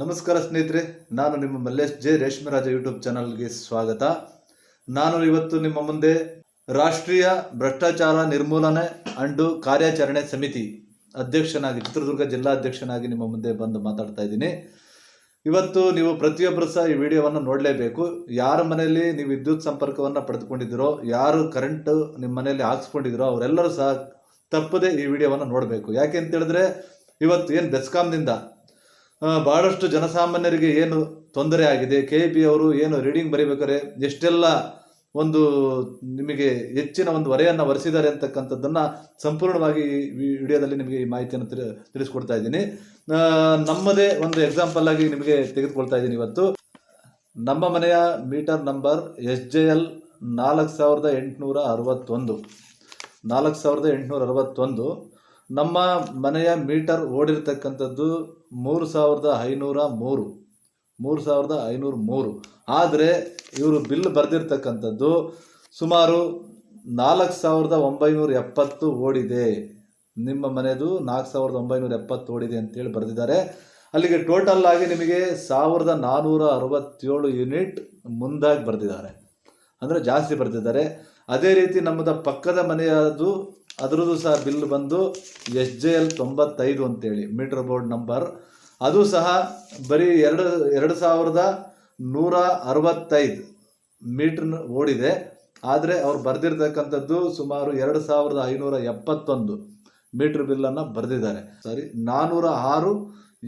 ನಮಸ್ಕಾರ ಸ್ನೇಹಿತರೆ, ನಾನು ನಿಮ್ಮ ಮಲ್ಲೇಶ್ ಜೆ ರೇಷ್ಮೆರಾಜ ಯೂಟ್ಯೂಬ್ ಚಾನಲ್ಗೆ ಸ್ವಾಗತ. ನಾನು ಇವತ್ತು ನಿಮ್ಮ ಮುಂದೆ ರಾಷ್ಟ್ರೀಯ ಭ್ರಷ್ಟಾಚಾರ ನಿರ್ಮೂಲನೆ ಅಂಡ್ ಕಾರ್ಯಾಚರಣೆ ಸಮಿತಿ ಅಧ್ಯಕ್ಷನಾಗಿ, ಚಿತ್ರದುರ್ಗ ಜಿಲ್ಲಾಧ್ಯಕ್ಷನಾಗಿ ನಿಮ್ಮ ಮುಂದೆ ಬಂದು ಮಾತಾಡ್ತಾ ಇದ್ದೀನಿ. ಇವತ್ತು ನೀವು ಪ್ರತಿಯೊಬ್ಬರು ಸಹ ಈ ವಿಡಿಯೋವನ್ನು ನೋಡಲೇಬೇಕು. ಯಾರ ಮನೆಯಲ್ಲಿ ನೀವು ವಿದ್ಯುತ್ ಸಂಪರ್ಕವನ್ನು ಪಡೆದುಕೊಂಡಿದ್ದೀರೋ, ಯಾರು ಕರೆಂಟ್ ನಿಮ್ಮ ಮನೆಯಲ್ಲಿ ಹಾಕ್ಸ್ಕೊಂಡಿದ್ದೀರೋ ಅವರೆಲ್ಲರೂ ಸಹ ತಪ್ಪದೆ ಈ ವಿಡಿಯೋವನ್ನು ನೋಡಬೇಕು. ಯಾಕೆ ಅಂತ ಹೇಳಿದ್ರೆ, ಇವತ್ತು ಏನು ಬೆಸ್ಕಾಂನಿಂದ ಬಹಳಷ್ಟು ಜನಸಾಮಾನ್ಯರಿಗೆ ಏನು ತೊಂದರೆ ಆಗಿದೆ, KEB ಅವರು ಏನು ರೀಡಿಂಗ್ ಬರೀಬೇಕಾದ್ರೆ ಎಷ್ಟೆಲ್ಲ ಒಂದು ನಿಮಗೆ ಹೆಚ್ಚಿನ ಒಂದು ಹೊರೆಯನ್ನು ಹೊರಿಸಿದ್ದಾರೆ ಅಂತಕ್ಕಂಥದ್ದನ್ನು ಸಂಪೂರ್ಣವಾಗಿ ಈ ವಿಡಿಯೋದಲ್ಲಿ ನಿಮಗೆ ಈ ಮಾಹಿತಿಯನ್ನು ತಿಳಿಸ್ಕೊಡ್ತಾ ಇದ್ದೀನಿ. ನಮ್ಮದೇ ಒಂದು ಎಕ್ಸಾಂಪಲ್ ಆಗಿ ನಿಮಗೆ ತೆಗೆದುಕೊಳ್ತಾ ಇದ್ದೀನಿ. ಇವತ್ತು ನಮ್ಮ ಮನೆಯ ಮೀಟರ್ ನಂಬರ್ SJL 4861. ನಮ್ಮ ಮನೆಯ ಮೀಟರ್ ಓಡಿರ್ತಕ್ಕಂಥದ್ದು 3503. ಆದರೆ ಇವರು ಬಿಲ್ ಬರೆದಿರ್ತಕ್ಕಂಥದ್ದು ಸುಮಾರು 4970 ಓಡಿದೆ. ನಿಮ್ಮ ಮನೆಯದು 4970 ಓಡಿದೆ ಅಂತೇಳಿ ಬರೆದಿದ್ದಾರೆ. ಅಲ್ಲಿಗೆ ಟೋಟಲ್ ಆಗಿ ನಿಮಗೆ 1467 ಯೂನಿಟ್ ಮುಂದಾಗಿ ಬರೆದಿದ್ದಾರೆ, ಅಂದರೆ ಜಾಸ್ತಿ ಬರೆದಿದ್ದಾರೆ. ಅದೇ ರೀತಿ ನಮ್ಮದ ಪಕ್ಕದ ಮನೆಯದು, ಅದರದ್ದು ಸಹ ಬಿಲ್ ಬಂದು SJL 95 ಅಂತೇಳಿ ಮೀಟರ್ ಬೋರ್ಡ್ ನಂಬರ್. ಅದು ಸಹ ಬರೀ 2165 ಮೀಟ್ರ್ ಓಡಿದೆ. ಆದರೆ ಅವ್ರು ಬರೆದಿರ್ತಕ್ಕಂಥದ್ದು ಸುಮಾರು 2571 ಮೀಟ್ರ್ ಬಿಲ್ಲನ್ನು ಬರೆದಿದ್ದಾರೆ. 406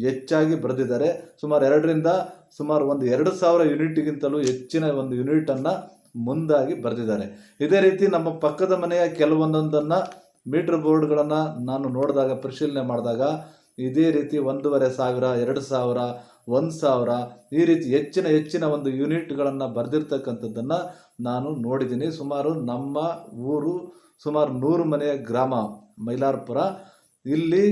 ಹೆಚ್ಚಾಗಿ ಬರೆದಿದ್ದಾರೆ. ಸುಮಾರು 2,000 ಯೂನಿಟ್ಗಿಂತಲೂ ಹೆಚ್ಚಿನ ಒಂದು ಯೂನಿಟನ್ನು ಮುಂದಾಗಿ ಬರೆದಿದ್ದಾರೆ. ಇದೇ ರೀತಿ ನಮ್ಮ ಪಕ್ಕದ ಮನೆಯ ಕೆಲವೊಂದೊಂದನ್ನು ಮೀಟರ್ ಬೋರ್ಡ್ಗಳನ್ನು ನಾನು ನೋಡಿದಾಗ, ಪರಿಶೀಲನೆ ಮಾಡಿದಾಗ ಇದೇ ರೀತಿ 1,500, 2,000, 1,000 ಈ ರೀತಿ ಹೆಚ್ಚಿನ ಒಂದು ಯೂನಿಟ್ಗಳನ್ನು ಬರೆದಿರ್ತಕ್ಕಂಥದ್ದನ್ನು ನಾನು ನೋಡಿದ್ದೀನಿ. ಸುಮಾರು ನಮ್ಮ ಊರು ಸುಮಾರು 100 ಮನೆಯ ಗ್ರಾಮ ಮೈಲಾರಪುರ. ಇಲ್ಲಿ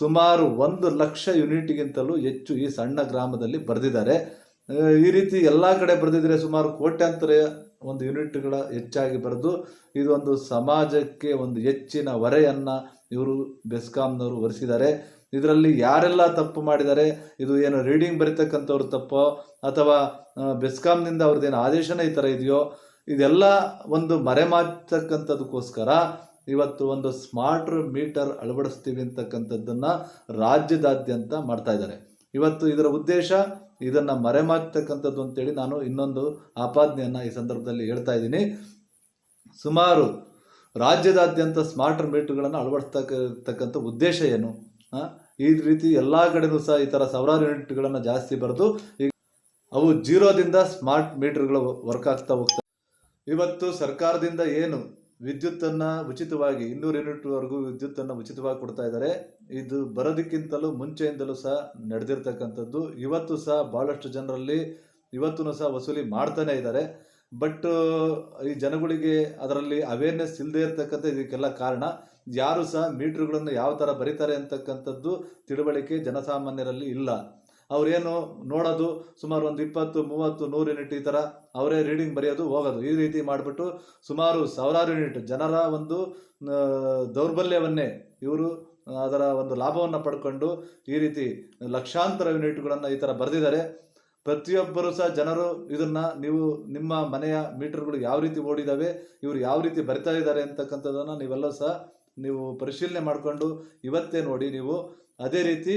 ಸುಮಾರು 1 ಲಕ್ಷ ಯೂನಿಟ್ಗಿಂತಲೂ ಹೆಚ್ಚು ಈ ಸಣ್ಣ ಗ್ರಾಮದಲ್ಲಿ ಬರೆದಿದ್ದಾರೆ. ಈ ರೀತಿ ಎಲ್ಲ ಕಡೆ ಬರೆದಿದ್ರೆ ಸುಮಾರು ಕೋಟ್ಯಾಂತರ ಒಂದು ಯೂನಿಟ್ಗಳ ಹೆಚ್ಚಾಗಿ ಬರೆದು ಇದೊಂದು ಸಮಾಜಕ್ಕೆ ಒಂದು ಹೆಚ್ಚಿನ ಹೊರೆಯನ್ನು ಇವರು ಬೆಸ್ಕಾಂನವರು ಹೊರಿಸಿದ್ದಾರೆ. ಇದರಲ್ಲಿ ಯಾರೆಲ್ಲ ತಪ್ಪು ಮಾಡಿದ್ದಾರೆ, ಇದು ಏನು ರೀಡಿಂಗ್ ಬರೀತಕ್ಕಂಥವ್ರು ತಪ್ಪೋ ಅಥವಾ ಬೆಸ್ಕಾಂನಿಂದ ಅವ್ರದ್ದೇನು ಆದೇಶನೇ ಈ ಥರ ಇದೆಯೋ, ಇದೆಲ್ಲ ಒಂದು ಮರೆಮಾಚತಕ್ಕಂಥದಕ್ಕೋಸ್ಕರ ಇವತ್ತು ಒಂದು ಸ್ಮಾರ್ಟ್ ಮೀಟರ್ ಅಳವಡಿಸ್ತೀವಿ ಅಂತಕ್ಕಂಥದ್ದನ್ನು ರಾಜ್ಯದಾದ್ಯಂತ ಮಾಡ್ತಾ ಇದ್ದಾರೆ. ಇವತ್ತು ಇದರ ಉದ್ದೇಶ ಇದನ್ನು ಮರೆಮಾಚತಕ್ಕಂಥದ್ದು ಅಂತೇಳಿ ನಾನು ಇನ್ನೊಂದು ಆಪಾದನೆಯನ್ನು ಈ ಸಂದರ್ಭದಲ್ಲಿ ಹೇಳ್ತಾ ಇದ್ದೀನಿ. ಸುಮಾರು ರಾಜ್ಯದಾದ್ಯಂತ ಸ್ಮಾರ್ಟ್ ಮೀಟರ್ಗಳನ್ನು ಅಳವಡಿಸ್ತಕ್ಕಂಥ ಉದ್ದೇಶ ಏನು? ಈ ರೀತಿ ಎಲ್ಲ ಕಡೆಯೂ ಸಹ ಈ ಥರ ಸಾವಿರಾರು ಯೂನಿಟ್ಗಳನ್ನು ಜಾಸ್ತಿ ಬರೆದು ಈಗ ಅವು ಜೀರೋದಿಂದ ಸ್ಮಾರ್ಟ್ ಮೀಟರ್ಗಳು ವರ್ಕ್ ಆಗ್ತಾ ಹೋಗ್ತವೆ. ಇವತ್ತು ಸರ್ಕಾರದಿಂದ ಏನು ವಿದ್ಯುತ್ತನ್ನು ಉಚಿತವಾಗಿ 200 ಯೂನಿಟ್ವರೆಗೂ ವಿದ್ಯುತ್ತನ್ನು ಉಚಿತವಾಗಿ ಕೊಡ್ತಾ ಇದ್ದಾರೆ. ಇದು ಬರೋದಕ್ಕಿಂತಲೂ ಮುಂಚೆಯಿಂದಲೂ ಸಹ ನಡೆದಿರ್ತಕ್ಕಂಥದ್ದು. ಇವತ್ತು ಸಹ ಭಾಳಷ್ಟು ಜನರಲ್ಲಿ ಇವತ್ತೂ ಸಹ ವಸೂಲಿ ಮಾಡ್ತಾನೆ ಇದ್ದಾರೆ. ಬಟ್ ಈ ಜನಗಳಿಗೆ ಅದರಲ್ಲಿ ಅವೇರ್ನೆಸ್ ಇಲ್ಲದೆ ಇರ್ತಕ್ಕಂಥ ಇದಕ್ಕೆಲ್ಲ ಕಾರಣ. ಯಾರು ಸಹ ಮೀಟ್ರ್ಗಳನ್ನು ಯಾವ ಥರ ಬರೀತಾರೆ ಅಂತಕ್ಕಂಥದ್ದು ತಿಳುವಳಿಕೆ ಜನಸಾಮಾನ್ಯರಲ್ಲಿ ಇಲ್ಲ. ಅವರೇನು ನೋಡೋದು ಸುಮಾರು ಒಂದು 20, 30, 100 ಯೂನಿಟ್ ಈ ಥರ ಅವರೇ ರೀಡಿಂಗ್ ಬರೆಯೋದು, ಹೋಗೋದು. ಈ ರೀತಿ ಮಾಡಿಬಿಟ್ಟು ಸುಮಾರು ಸಾವಿರಾರು ಯೂನಿಟ್ ಜನರ ಒಂದು ದೌರ್ಬಲ್ಯವನ್ನೇ ಇವರು ಅದರ ಒಂದು ಲಾಭವನ್ನು ಪಡ್ಕೊಂಡು ಈ ರೀತಿ ಲಕ್ಷಾಂತರ ಯೂನಿಟ್ಗಳನ್ನು ಈ ಥರ ಬರೆದಿದ್ದಾರೆ. ಪ್ರತಿಯೊಬ್ಬರು ಸಹ ಜನರು ಇದನ್ನು ನೀವು ನಿಮ್ಮ ಮನೆಯ ಮೀಟರ್ಗಳು ಯಾವ ರೀತಿ ಓಡಿದ್ದಾವೆ, ಇವರು ಯಾವ ರೀತಿ ಬರಿತಾ ಇದ್ದಾರೆ ಅಂತಕ್ಕಂಥದ್ದನ್ನು ನೀವೆಲ್ಲ ಸಹ ನೀವು ಪರಿಶೀಲನೆ ಮಾಡಿಕೊಂಡು ಇವತ್ತೇ ನೋಡಿ. ನೀವು ಅದೇ ರೀತಿ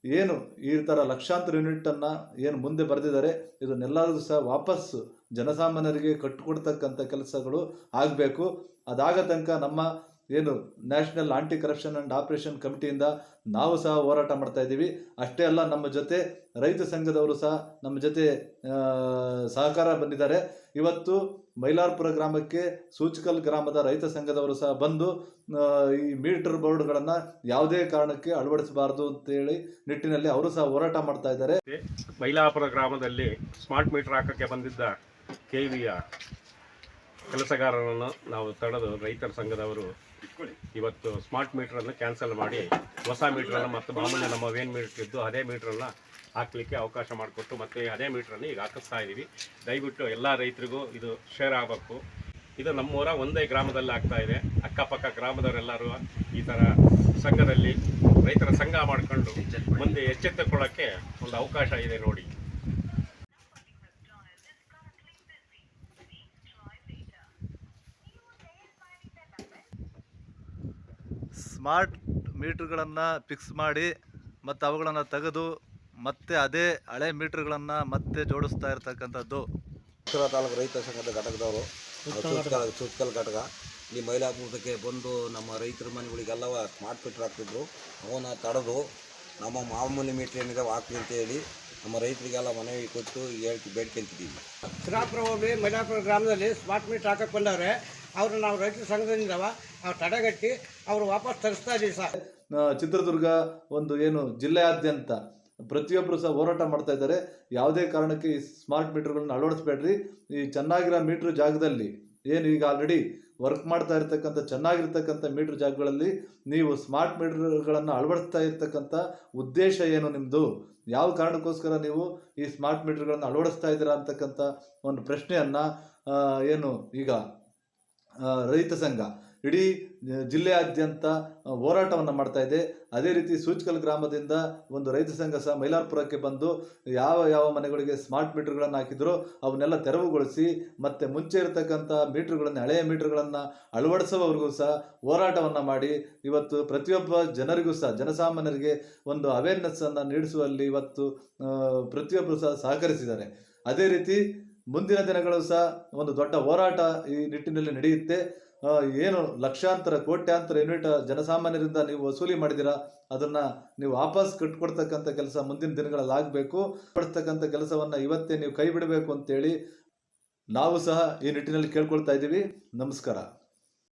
ಏನು ಈ ಥರ ಲಕ್ಷಾಂತರ ಯೂನಿಟನ್ನು ಏನು ಮುಂದೆ ಬರೆದಿದ್ದಾರೆ ಇದನ್ನೆಲ್ಲರೂ ಸಹ ವಾಪಸ್ಸು ಜನಸಾಮಾನ್ಯರಿಗೆ ಕಟ್ಟಿಕೊಡ್ತಕ್ಕಂಥ ಕೆಲಸಗಳು ಆಗಬೇಕು. ಅದಾಗ ತನಕ ನಮ್ಮ ಏನು national anti corruption and operation ಕಮಿಟಿಯಿಂದ ನಾವು ಸಹ ಹೋರಾಟ ಮಾಡ್ತಾ ಇದ್ದೀವಿ. ಅಷ್ಟೇ ಅಲ್ಲ, ನಮ್ಮ ಜೊತೆ ರೈತ ಸಂಘದವರು ಸಹ ನಮ್ಮ ಜೊತೆ ಸಹಕಾರ ಬಂದಿದ್ದಾರೆ. ಇವತ್ತು ಮೈಲಾರಪುರ ಗ್ರಾಮಕ್ಕೆ ಸೂಚಕಲ್ ಗ್ರಾಮದ ರೈತ ಸಂಘದವರು ಸಹ ಬಂದು ಈ ಮೀಟರ್ ಬೋರ್ಡ್ಗಳನ್ನು ಯಾವುದೇ ಕಾರಣಕ್ಕೆ ಅಳವಡಿಸಬಾರ್ದು ಅಂತೇಳಿ ನಿಟ್ಟಿನಲ್ಲಿ ಅವರು ಸಹ ಹೋರಾಟ ಮಾಡ್ತಾ ಇದ್ದಾರೆ. ಮೈಲಾರಪುರ ಗ್ರಾಮದಲ್ಲಿ ಸ್ಮಾರ್ಟ್ ಮೀಟರ್ ಹಾಕೋಕ್ಕೆ ಬಂದಿದ್ದ KEBಯ ಕೆಲಸಗಾರರನ್ನು ನಾವು ತಡೆದು ರೈತರ ಸಂಘದವರು ಇವತ್ತು ಸ್ಮಾರ್ಟ್ ಮೀಟ್ರನ್ನು ಕ್ಯಾನ್ಸಲ್ ಮಾಡಿ ಹೊಸ ಮೀಟ್ರನ್ನು ಮತ್ತು ಮಾಮೂಲಿ ನಮ್ಮ ವೇನ್ ಮೀಟ್ರ್ ಇದ್ದು ಅದೇ ಮೀಟ್ರನ್ನು ಹಾಕಲಿಕ್ಕೆ ಅವಕಾಶ ಮಾಡಿಕೊಟ್ಟು ಮತ್ತೆ ಅದೇ ಮೀಟ್ರನ್ನು ಈಗ ಹಾಕಿಸ್ತಾ ಇದ್ದೀವಿ. ದಯವಿಟ್ಟು ಎಲ್ಲ ರೈತರಿಗೂ ಇದು ಶೇರ್ ಆಗಬೇಕು. ಇದು ನಮ್ಮೂರ ಒಂದೇ ಗ್ರಾಮದಲ್ಲಿ ಆಗ್ತಾ ಇದೆ. ಅಕ್ಕಪಕ್ಕ ಗ್ರಾಮದವರೆಲ್ಲರೂ ಈ ಥರ ಸಂಘದಲ್ಲಿ ರೈತರ ಸಂಘ ಮಾಡಿಕೊಂಡು ಮುಂದೆ ಎಚ್ಚೆತ್ತುಕೊಳ್ಳೋಕ್ಕೆ ಒಂದು ಅವಕಾಶ ಇದೆ ನೋಡಿ. ಸ್ಮಾರ್ಟ್ ಮೀಟ್ರ್ಗಳನ್ನು ಫಿಕ್ಸ್ ಮಾಡಿ ಮತ್ತು ಅವುಗಳನ್ನು ತೆಗೆದು ಮತ್ತೆ ಅದೇ ಹಳೆ ಮೀಟ್ರ್ಗಳನ್ನು ಮತ್ತೆ ಜೋಡಿಸ್ತಾ ಇರ್ತಕ್ಕಂಥದ್ದು. ಉತ್ತರ ತಾಲೂಕು ರೈತ ಸಂಘದ ಘಟಕದವರು ಸುತ್ಕಲ್ ಘಟಕ ಇಲ್ಲಿ ಮೈಲಾಪುರಕ್ಕೆ ಬಂದು ನಮ್ಮ ರೈತರ ಮನೆಗಳಿಗೆಲ್ಲವ ಸ್ಮಾರ್ಟ್ ಮೀಟ್ರ್ ಹಾಕ್ತಿದ್ರು. ಅವನ್ನ ತಡೆದು ನಮ್ಮ ಮಾಮೂಲಿ ಮೀಟ್ರ್ ಏನಿದೆ ಹಾಕ್ಲಿ ಅಂತ ಹೇಳಿ ನಮ್ಮ ರೈತರಿಗೆಲ್ಲ ಮನವಿ ಕೊಟ್ಟು ಬೇಡ್ಕೊಂತಿದ್ದೀವಿ. ಶ್ರೀರಾಮಪುರ ಹೋಗಿ ಮೈಲಾಪುರ ಗ್ರಾಮದಲ್ಲಿ ಸ್ಮಾರ್ಟ್ ಮೀಟ್ರ್ ಹಾಕಕ್ಕೆ ಬಂದವ್ರೆ. ಅವರು ನಾವು ರೈತರ ಸಂಘದಿಂದ ಅವ್ರು ತಡೆಗಟ್ಟಿ ಅವರು ವಾಪಸ್ ತರಿಸ್ತಾ ಇದ್ದೀವಿ ಸರ್. ಚಿತ್ರದುರ್ಗ ಒಂದು ಏನು ಜಿಲ್ಲೆಯಾದ್ಯಂತ ಪ್ರತಿಯೊಬ್ಬರು ಸಹ ಹೋರಾಟ ಮಾಡ್ತಾ ಇದ್ದಾರೆ. ಯಾವುದೇ ಕಾರಣಕ್ಕೆ ಈ ಸ್ಮಾರ್ಟ್ ಮೀಟ್ರ್ಗಳನ್ನ ಅಳವಡಿಸ್ಬೇಡ್ರಿ. ಈ ಚೆನ್ನಾಗಿರೋ ಮೀಟ್ರ್ ಜಾಗದಲ್ಲಿ ಏನು ಈಗ ಆಲ್ರೆಡಿ ವರ್ಕ್ ಮಾಡ್ತಾ ಇರ್ತಕ್ಕಂಥ ಚೆನ್ನಾಗಿರ್ತಕ್ಕಂಥ ಮೀಟ್ರ್ ಜಾಗಗಳಲ್ಲಿ ನೀವು ಸ್ಮಾರ್ಟ್ ಮೀಟ್ರ್ಗಳನ್ನು ಅಳವಡಿಸ್ತಾ ಇರ್ತಕ್ಕಂಥ ಉದ್ದೇಶ ಏನು ನಿಮ್ಮದು? ಯಾವ ಕಾರಣಕ್ಕೋಸ್ಕರ ನೀವು ಈ ಸ್ಮಾರ್ಟ್ ಮೀಟ್ರ್ಗಳನ್ನು ಅಳವಡಿಸ್ತಾ ಇದ್ದೀರಾ ಅಂತಕ್ಕಂಥ ಒಂದು ಪ್ರಶ್ನೆಯನ್ನು ಏನು ಈಗ ರೈತ ಸಂಘ ಇಡೀ ಜಿಲ್ಲೆಯಾದ್ಯಂತ ಹೋರಾಟವನ್ನು ಮಾಡ್ತಾ ಇದೆ. ಅದೇ ರೀತಿ ಸೂಚ್ಕಲ್ ಗ್ರಾಮದಿಂದ ಒಂದು ರೈತ ಸಂಘ ಸಹ ಮೈಲಾರಪುರಕ್ಕೆ ಬಂದು ಯಾವ ಮನೆಗಳಿಗೆ ಸ್ಮಾರ್ಟ್ ಮೀಟ್ರ್ಗಳನ್ನು ಹಾಕಿದ್ರು ಅವನ್ನೆಲ್ಲ ತೆರವುಗೊಳಿಸಿ ಮತ್ತು ಮುಂಚೆ ಇರತಕ್ಕಂಥ ಮೀಟ್ರ್ಗಳನ್ನು ಹಳೆಯ ಮೀಟ್ರ್ಗಳನ್ನು ಅಳವಡಿಸುವವರೆಗೂ ಸಹ ಹೋರಾಟವನ್ನು ಮಾಡಿ ಇವತ್ತು ಪ್ರತಿಯೊಬ್ಬ ಜನರಿಗೂ ಸಹ ಜನಸಾಮಾನ್ಯರಿಗೆ ಒಂದು ಅವೇರ್ನೆಸ್ಸನ್ನು ನೀಡಿಸುವಲ್ಲಿ ಇವತ್ತು ಪ್ರತಿಯೊಬ್ಬರು ಸಹ ಸಹಕರಿಸಿದ್ದಾರೆ. ಅದೇ ರೀತಿ ಮುಂದಿನ ದಿನಗಳು ಸಹ ಒಂದು ದೊಡ್ಡ ಹೋರಾಟ ಈ ನಿಟ್ಟಿನಲ್ಲಿ ನಡೆಯುತ್ತೆ. ಏನು ಲಕ್ಷಾಂತರ ಕೋಟ್ಯಾಂತರ ಯೂನಿಟ್ ಜನಸಾಮಾನ್ಯರಿಂದ ನೀವು ವಸೂಲಿ ಮಾಡಿದ್ದೀರಾ, ಅದನ್ನು ನೀವು ವಾಪಸ್ ಕಟ್ಕೊಡ್ತಕ್ಕಂಥ ಕೆಲಸ ಮುಂದಿನ ದಿನಗಳಲ್ಲಿ ಆಗಬೇಕು. ಪಡಿಸ್ತಕ್ಕಂಥ ಕೆಲಸವನ್ನು ಇವತ್ತೇ ನೀವು ಕೈ ಬಿಡಬೇಕು ಅಂತೇಳಿ ನಾವು ಸಹ ಈ ನಿಟ್ಟಿನಲ್ಲಿ ಕೇಳ್ಕೊಳ್ತಾ ಇದ್ದೀವಿ. ನಮಸ್ಕಾರ.